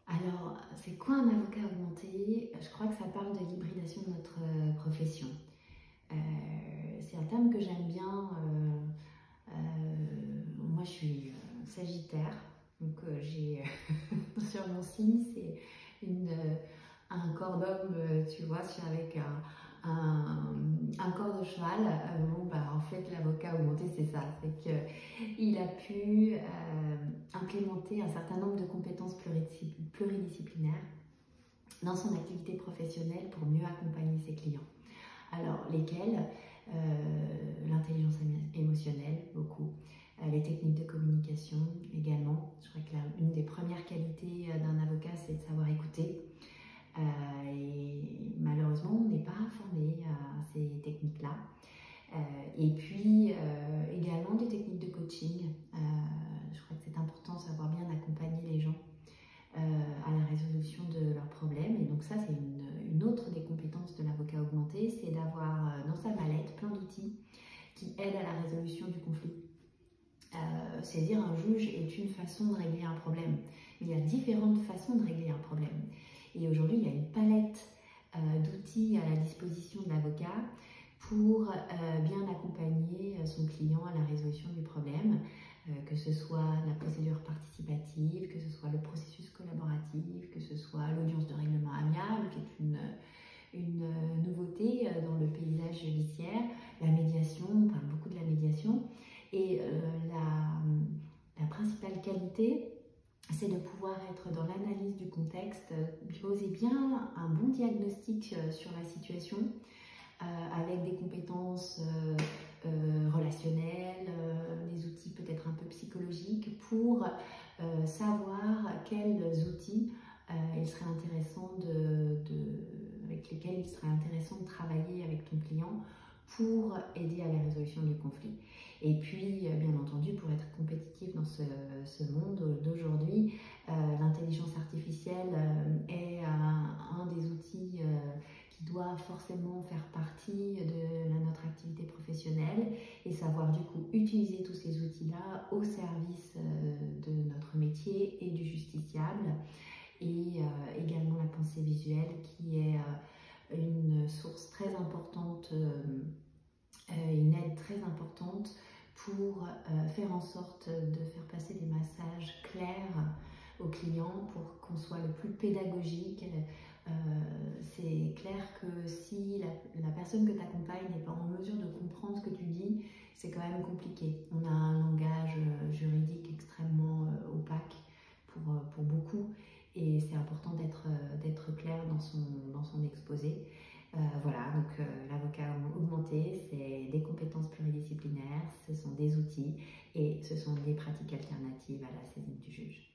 Alors, c'est quoi un avocat augmenté? Je crois que ça parle de l'hybridation de notre profession. C'est un terme que j'aime bien. Moi, je suis Sagittaire, donc j'ai sur mon signe, c'est un corps d'homme, tu vois, avec un corps de cheval. En fait, l'avocat augmenté, c'est ça. C'est qu'il a pu implémenter un certain nombre de compétences pluridisciplinaires dans son activité professionnelle pour mieux accompagner ses clients. Alors, lesquels l'intelligence émotionnelle, beaucoup. Les techniques de communication également. Je crois que une des premières qualités d'un avocat, c'est de savoir écouter. Et malheureusement, on n'est pas formé à ces techniques-là. Et puis également des techniques de coaching. Je crois que c'est important de savoir bien accompagner les gens à la résolution de leurs problèmes. Et donc ça, c'est une autre des compétences de l'avocat augmenté, c'est d'avoir dans sa mallette plein d'outils qui aident à la résolution du conflit. C'est-à-dire un juge est une façon de régler un problème. Il y a différentes façons de régler un problème. Et aujourd'hui, il y a une palette d'outils à la disposition de l'avocat pour bien accompagner son client à la résolution du problème, que ce soit la procédure participative, que ce soit le processus collaboratif, que ce soit l'audience de règlement amiable, qui est une nouveauté dans le paysage judiciaire, la médiation, on parle beaucoup de la médiation, et la principale qualité, c'est de pouvoir être dans l'analyse du contexte, poser bien un bon diagnostic sur la situation, avec des compétences relationnelles, des outils peut-être un peu psychologiques pour savoir quels outils il serait intéressant avec lesquels il serait intéressant de travailler avec ton client pour aider à la résolution du conflit. Et puis, bien entendu, pour être compétitif dans ce monde d'aujourd'hui, l'intelligence artificielle est un des outils qui doit forcément faire partie de notre activité professionnelle et savoir du coup utiliser tous ces outils-là au service de notre métier et du justiciable. Et également la pensée visuelle qui est une source très importante, une aide très importante pour faire en sorte de faire passer des messages clairs aux clients pour qu'on soit le plus pédagogique. C'est clair que si la personne que tu accompagnes n'est pas en mesure de comprendre ce que tu dis, c'est quand même compliqué. On a un langage juridique extrêmement opaque pour beaucoup et c'est important d'être clair dans son exposé. Voilà, donc l'avocat augmenté, c'est des compétences pluridisciplinaires, ce sont des outils et ce sont des pratiques alternatives à la saisine du juge.